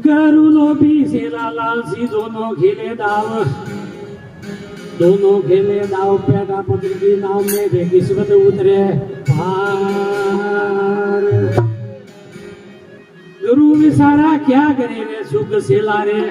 गरुलो भी सेला लाल सी दोनों खेले दाव पैदा पत्र की नाव में वे किस्मत उतरे पार। गुरु विसारा क्या करे रे सुख सेला रे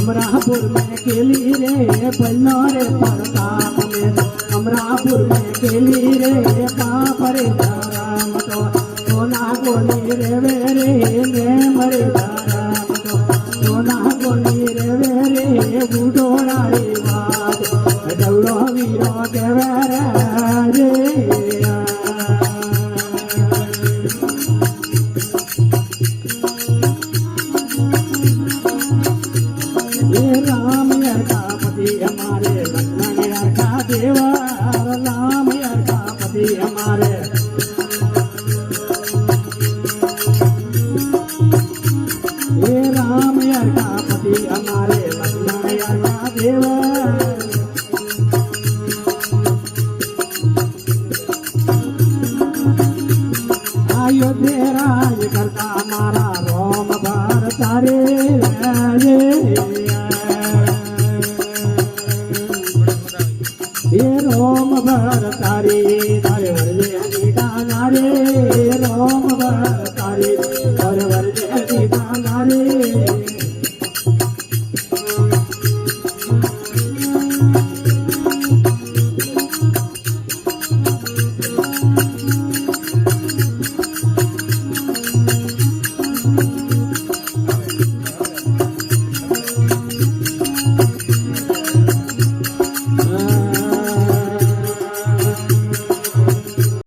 अमरापुर में केली रे बल्लो रे प्रताप में अमरापुर में केली रे पाप रे राम तो सोना गोनी रे वेरे ने मरे राम तो सोना गोनी रे वेरे बुडोरा रे बात डवड़ो वीरो देवरा रे राम का पति हमारे लक्ष्मण का देवा राम का पति हमारे ये राम का पति हमारे लक्ष्मण का देवा अयोध्या राज करता हमारा रोम भारत रे ये रोम भरतारी